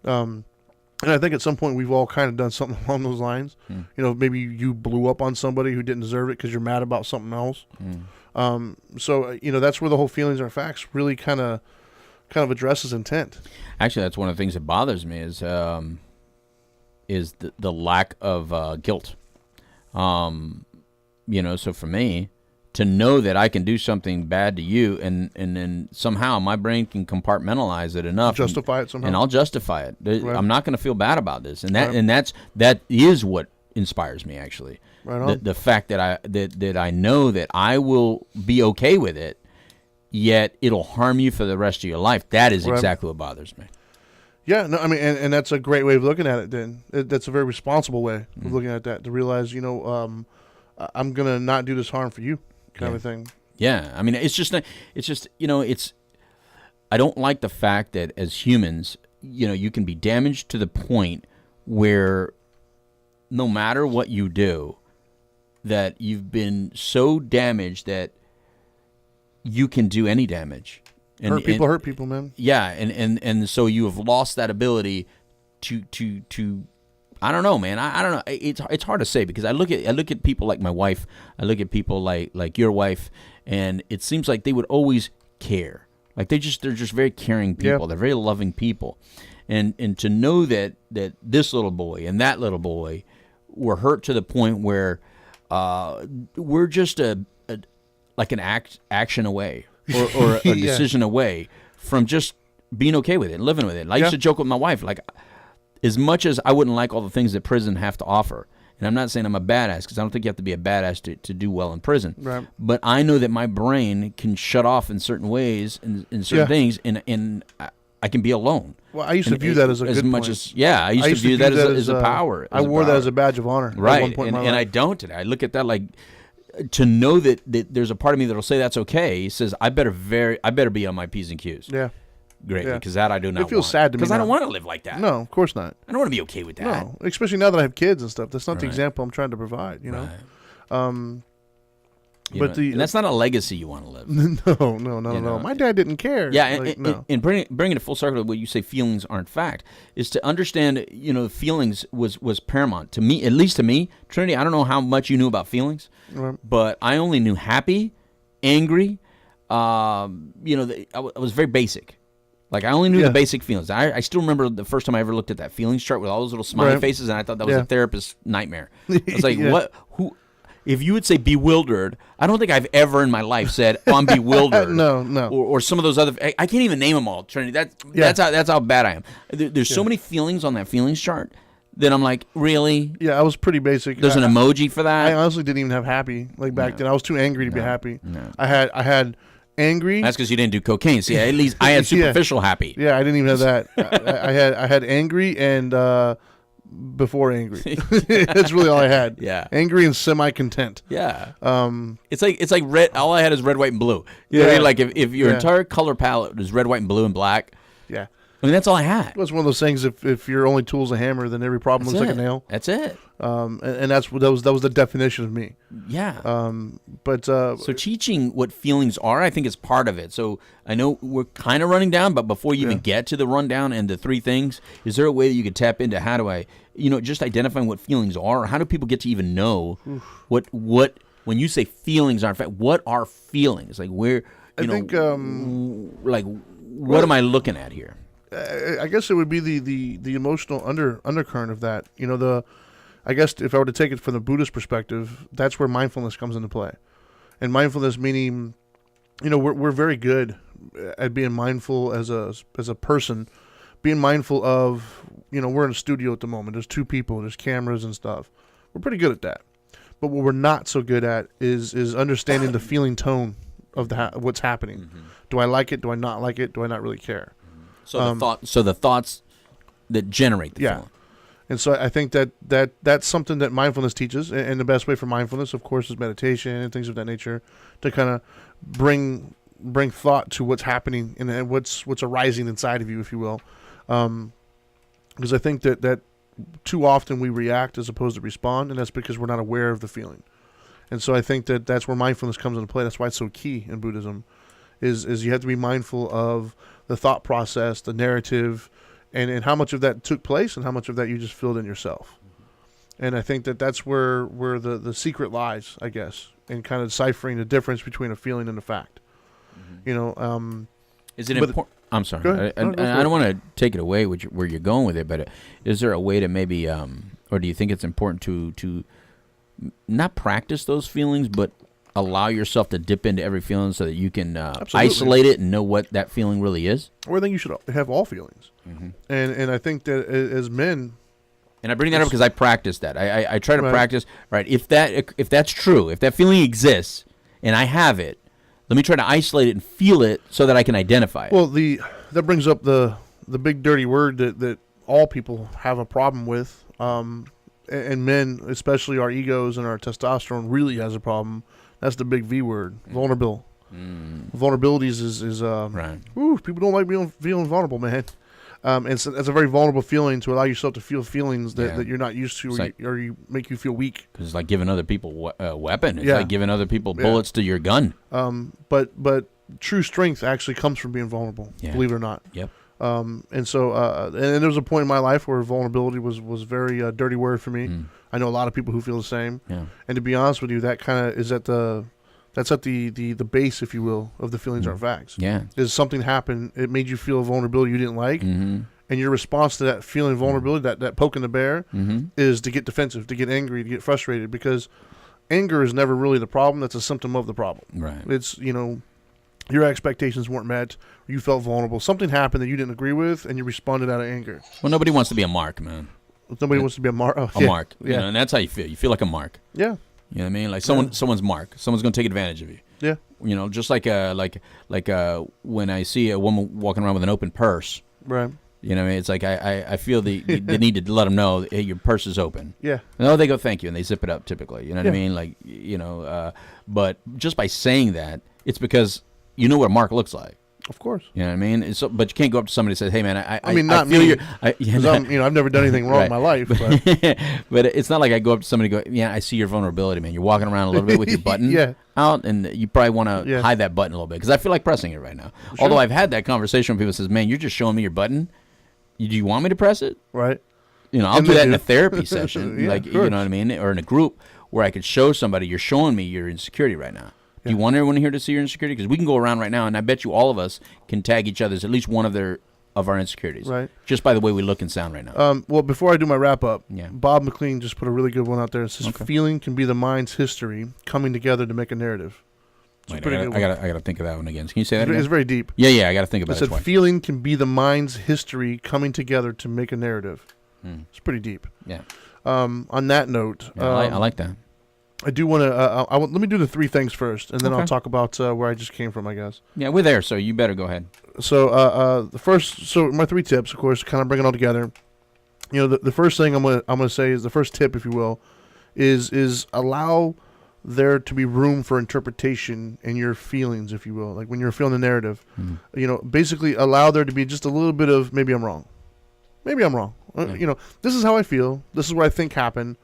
And I think at some point we've all kind of done something along those lines. You know, maybe you blew up on somebody who didn't deserve it because you're mad about something else. So, you know, that's where the whole feelings are facts really kind of addresses intent. Actually, that's one of the things that bothers me is the lack of guilt. You know, so for me, to know that I can do something bad to you, and then somehow my brain can compartmentalize it enough, justify it somehow, and I'll justify it. Right. I'm not going to feel bad about this, and that is what inspires me actually. Right on. The fact that I know that I will be okay with it, yet it'll harm you for the rest of your life. That is exactly what bothers me. Yeah, no, I mean, and that's a great way of looking at it. Then that's a very responsible way of looking at that. To realize, you know, I'm gonna not do this harm for you, kind of thing. Yeah, I mean, it's just you know, I don't like the fact that as humans, you know, you can be damaged to the point where no matter what you do, that you've been so damaged that you can do any damage. And hurt people, man. Yeah, and so you have lost that ability to I don't know, man. I don't know. It's hard to say because I look at people like my wife. I look at people like your wife, and it seems like they would always care. Like they're just very caring people. Yeah. They're very loving people, and to know that this little boy and that little boy were hurt to the point where we're just like an action away or a decision away from just being okay with it and living with it. I used to joke with my wife, like, as much as I wouldn't like all the things that prison have to offer, and I'm not saying I'm a badass because I don't think you have to be a badass to do well in prison. Right. But I know that my brain can shut off in certain ways and in certain things, and I can be alone. Well, I used to view that as a good much point. As I used to view that as a power. I wore that as a badge of honor. Right, at one point in my life. And I don't today. I look at that like, to know that there's a part of me that'll say that's okay. He says I better be on my P's and Q's. Yeah. Great, because that I do not want. It feels sad to me. Because I don't want to live like that. No, of course not. I don't want to be okay with that. No, especially now that I have kids and stuff. That's not the example I'm trying to provide, you know? Right. And that's not a legacy you want to live. No. My dad didn't care. Yeah, and bringing it full circle to what you say, feelings aren't fact, is to understand, you know, feelings was paramount. To me, at least to me, Trinity, I don't know how much you knew about feelings, but I only knew happy, angry, I was very basic. Like, I only knew the basic feelings. I still remember the first time I ever looked at that feelings chart with all those little smiley faces, and I thought that was a therapist's nightmare. I was like, who... If you would say bewildered, I don't think I've ever in my life said, oh, I'm bewildered. No. Or some of those other... I can't even name them all, Trinity. That's how bad I am. There's so many feelings on that feelings chart then I'm like, really? Yeah, I was pretty basic. There's an emoji for that? I honestly didn't even have happy back then. I was too angry to be happy. No. I had angry. That's because you didn't do cocaine. See, at least I had superficial happy. Yeah, I didn't even have that. I had angry and before angry. That's really all I had. Yeah, angry and semi-content. Yeah. It's like red. All I had is red, white, and blue. You know what I mean? Like if your entire color palette was red, white, and blue and black. Yeah. I mean, that's all I had. It was one of those things. If your only tool's a hammer, then every problem looks like a nail. That's it. And that was the definition of me. Yeah. So teaching what feelings are, I think, is part of it. So I know we're kind of running down, but before you even get to the rundown and the 3 things, is there a way that you could tap into how do I, just identifying what feelings are? Or how do people get to even know what when you say feelings are, in fact, what are feelings? Like where, I think, like what am I looking at here? I guess it would be the emotional undercurrent of that. I guess if I were to take it from the Buddhist perspective, that's where mindfulness comes into play. And mindfulness meaning, we're very good at being mindful as a person, being mindful of, we're in a studio at the moment. There's 2 people, there's cameras and stuff. We're pretty good at that. But what we're not so good at is understanding the feeling tone of what's happening. Mm-hmm. Do I like it? Do I not like it? Do I not really care? So the thoughts that generate the feeling. And so I think that's something that mindfulness teaches, and the best way for mindfulness, of course, is meditation and things of that nature, to kind of bring thought to what's happening and what's arising inside of you, if you will. Because I think that too often we react as opposed to respond, and that's because we're not aware of the feeling. And so I think that's where mindfulness comes into play. That's why it's so key in Buddhism, is you have to be mindful of the thought process, the narrative, and how much of that took place and how much of that you just filled in yourself. And I think that's where the secret lies, I guess, in kind of deciphering the difference between a feeling and a fact. Mm-hmm. Is it important? I'm sorry. I don't want to take it away where you're going with it, but is there a way to maybe, or do you think it's important to not practice those feelings, but allow yourself to dip into every feeling so that you can isolate it and know what that feeling really is? Well, I think you should have all feelings. Mm-hmm. And I think that as men... And I bring that up because I practice that. I try to practice, right, if that's true, if that feeling exists and I have it, let me try to isolate it and feel it so that I can identify it. Well, that brings up the big dirty word that all people have a problem with, and men, especially our egos and our testosterone, really has a problem. That's the big V word, vulnerable. Vulnerabilities is right. People don't like feeling vulnerable, man. And so that's a very vulnerable feeling to allow yourself to feel feelings that you're not used to, or you make you feel weak. Because it's like giving other people a weapon. It's like giving other people bullets to your gun. But true strength actually comes from being vulnerable, believe it or not. Yep. And so and there was a point in my life where vulnerability was a very dirty word for me. I know a lot of people who feel the same. Yeah. And to be honest with you, that kind of is at the base, if you will, of the feelings aren't facts. Yeah. Is something happened, it made you feel a vulnerability you didn't like, and your response to that feeling of vulnerability, that poke in the bear, is to get defensive, to get angry, to get frustrated, because anger is never really the problem. That's a symptom of the problem. Right. It's, your expectations weren't met, or you felt vulnerable. Something happened that you didn't agree with, and you responded out of anger. Well, nobody wants to be a mark, man. Nobody wants to be a mark. Oh, a mark. Yeah. And that's how you feel. You feel like a mark. Yeah. You know what I mean? Like someone's mark. Someone's going to take advantage of you. Yeah. Just like when I see a woman walking around with an open purse. Right. You know what I mean? It's like I feel the need to let them know, hey, your purse is open. Yeah. And they go, thank you, and they zip it up typically. You know what I mean? Like, but just by saying that, it's because you know what a mark looks like. Of course. You know what I mean? But you can't go up to somebody and say, hey, man, I mean, not me. I've never done anything wrong in my life. But. But it's not like I go up to somebody and go, yeah, I see your vulnerability, man. You're walking around a little bit with your button out, and you probably want to hide that button a little bit, because I feel like pressing it right now. Sure. Although I've had that conversation when people says, man, you're just showing me your button. Do you want me to press it? Right. I'll do that in a therapy session, you know what I mean? Or in a group where I could show somebody, you're showing me your insecurity right now. Do you want everyone here to see your insecurity? Because we can go around right now, and I bet you all of us can tag each other's at least one of our insecurities. Right. Just by the way we look and sound right now. Well, before I do my wrap up, Bob McLean just put a really good one out there. It says, feeling can be the mind's history coming together to make a narrative. Wait, I got to think of that one again. Can you say that again? It's very deep. Yeah, I got to think about it. It said, feeling can be the mind's history coming together to make a narrative. It's pretty deep. Yeah. On that note, I like that. I do want to. Let me do the 3 things first, and then I'll talk about where I just came from, I guess. Yeah, we're there, so you better go ahead. So my 3 tips, of course, kind of bring it all together. The first thing I'm gonna say is the first tip, if you will, is allow there to be room for interpretation in your feelings, if you will, like when you're feeling the narrative. Basically allow there to be just a little bit of maybe I'm wrong. This is how I feel. This is what I think happened,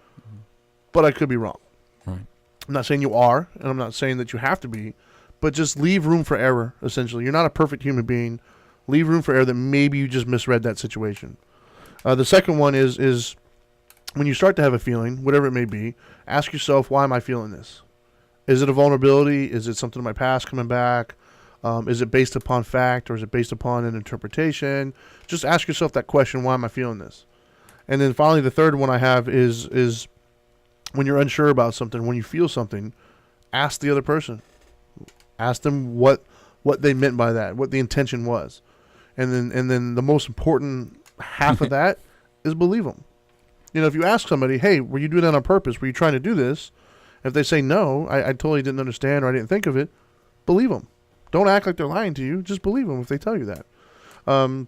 but I could be wrong. Right. I'm not saying you are, and I'm not saying that you have to be, but just leave room for error, essentially. You're not a perfect human being. Leave room for error that maybe you just misread that situation. The second one is when you start to have a feeling, whatever it may be, ask yourself, why am I feeling this? Is it a vulnerability? Is it something in my past coming back? Is it based upon fact, or is it based upon an interpretation? Just ask yourself that question, why am I feeling this? And then finally, the third one I have is when you're unsure about something, when you feel something, ask the other person. Ask them what they meant by that, what the intention was. And then the most important half of that is believe them. If you ask somebody, hey, were you doing that on purpose? Were you trying to do this? If they say no, I totally didn't understand, or I didn't think of it, believe them. Don't act like they're lying to you. Just believe them if they tell you that. So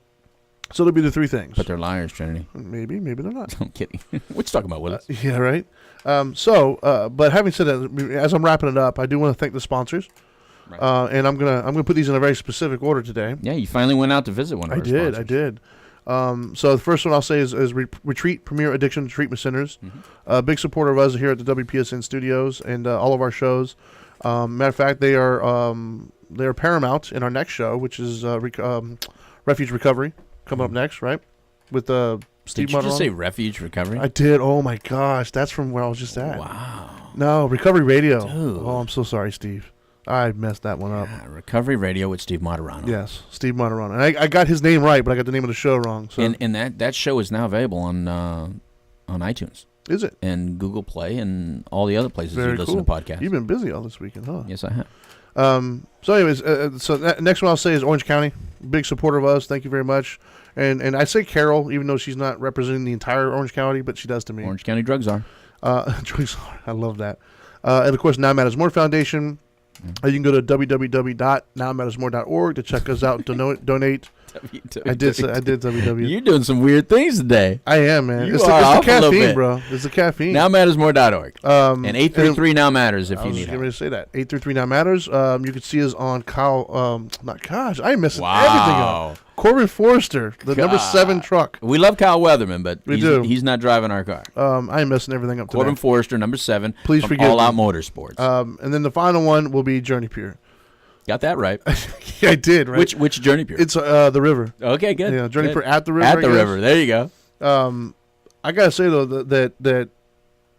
there'll be the 3 things. But they're liars, Trinity. Maybe they're not. I'm kidding. What you talking about, Willis? Yeah, right. But having said that, as I'm wrapping it up, I do want to thank the sponsors. Right. And I'm gonna put these in a very specific order today. Yeah, you finally went out to visit one of our sponsors. I did. So the first one I'll say is Retreat Premier Addiction Treatment Centers. A big supporter of us here at the WPSN Studios and all of our shows. Matter of fact, they are paramount in our next show, which is Refuge Recovery, coming up next, right? With Steve Did you just say Refuge Recovery? I did. Oh my gosh, that's from where I was just at. Wow. No, Recovery Radio. Dude. Oh, I'm so sorry, Steve. I messed that one up. Yeah, Recovery Radio with Steve Moderano. Yes, Steve Moderano. And I got his name right, but I got the name of the show wrong. So. And that show is now available on iTunes. Is it? And Google Play and all the other places you listen to podcasts. You've been busy all this weekend, huh? Yes, I have. So anyways, next one I'll say is Orange County. Big supporter of us. Thank you very much. And I say Carol, even though she's not representing the entire Orange County, but she does to me. Orange County Drug Czar. Drug Czar. I love that. And of course, Now Matters More Foundation. You can go to www.nowmattersmore.org to check us out, donate. I did www. You're doing some weird things today. I am, man. You it's are the caffeine, bro. It's the caffeine. Nowmattersmore.org. And 833 Now Matters if you need help. I was getting ready to say that. 833 Now Matters. You can see us on Kyle. I'm messing everything up. Corbin Forrester, the number 7 truck. We love Kyle Weatherman, but he's not driving our car. I'm messing everything up today. Corbin Forrester, number 7. Please forgive All me. Out Motorsports. And then the final one will be Journey Pure. Got that right. Yeah, I did, right? Which Journey Pure? It's the river. Okay, good. Yeah, Journey Pure at the river. At the river. There you go. I gotta say though that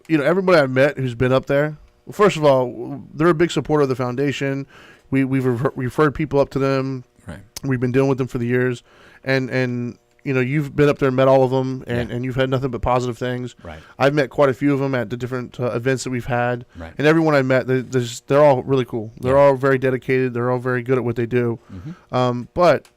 everybody I've met who's been up there. Well, first of all, they're a big supporter of the foundation. We've referred people up to them. Right. We've been dealing with them for the years, and you've been up there and met all of them, and you've had nothing but positive things. Right. I've met quite a few of them at the different events that we've had. Right. And everyone I met, they're all really cool. They're all very dedicated. They're all very good at what they do. Mm-hmm. But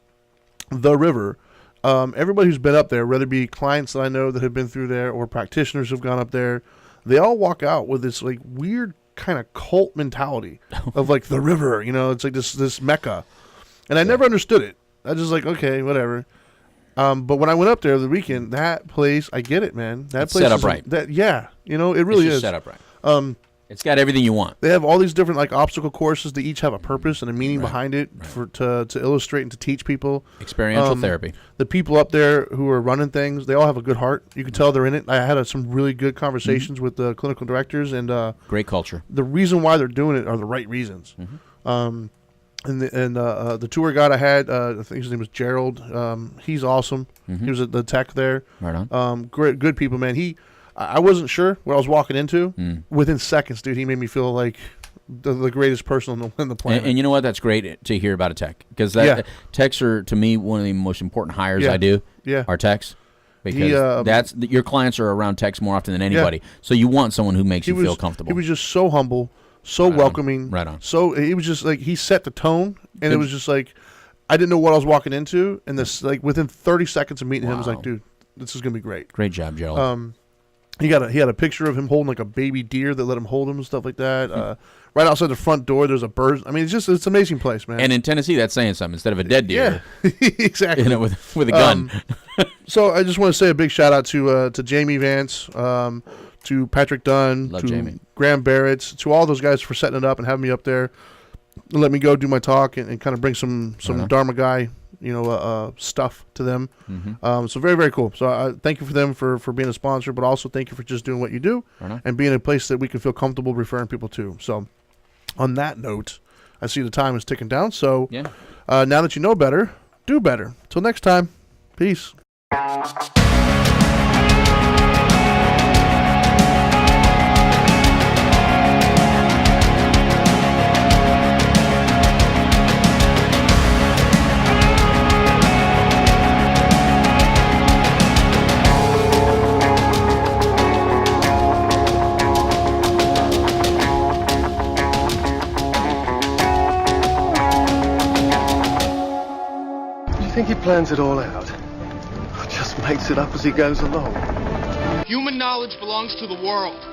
the river, everybody who's been up there, whether it be clients that I know that have been through there or practitioners who've gone up there, they all walk out with this like weird kind of cult mentality of like the river. It's like this mecca. And I never understood it. I was just like, okay, whatever. But when I went up there the weekend, that place, I get it, man. That place set up right. It really is set up right. It's got everything you want. They have all these different like obstacle courses. They each have a purpose and a meaning behind it to illustrate and to teach people. Experiential therapy. The people up there who are running things, they all have a good heart. You can tell they're in it. I had some really good conversations with the clinical directors and great culture. The reason why they're doing it are the right reasons. Mm-hmm. And the tour guide I had, I think his name was Gerald. He's awesome. Mm-hmm. He was at the tech there. Right on. Great, good people, man. I wasn't sure what I was walking into. Within seconds, dude, he made me feel like the greatest person on the planet. And you know what? That's great to hear about a tech because techs are to me one of the most important hires I do. Yeah, are techs. Because your clients are around techs more often than anybody. Yeah. So you want someone who makes you feel comfortable. He was just so humble. So welcoming. Right on. So it was just like he set the tone, and it was just like I didn't know what I was walking into, and this like within 30 seconds of meeting him, I was like, dude, this is gonna be great. Great job, Joe. He had a picture of him holding like a baby deer that let him hold him and stuff like that. Right outside the front door, there's a bird. I mean, it's an amazing place, man. And in Tennessee, that's saying something. Instead of a dead deer, yeah, exactly. With a gun. So I just want to say a big shout out to Jamie Vance, to Patrick Dunn, Love to Jamie. Graham Barrett, to all those guys for setting it up and having me up there. Let me go do my talk and kind of bring some Dharma Guy, stuff to them. So very, very cool. So I thank you for them for being a sponsor, but also thank you for just doing what you do and being a place that we can feel comfortable referring people to. So on that note, I see the time is ticking down. So now that you know better, do better. Till next time, peace. I think he plans it all out. Just makes it up as he goes along. Human knowledge belongs to the world.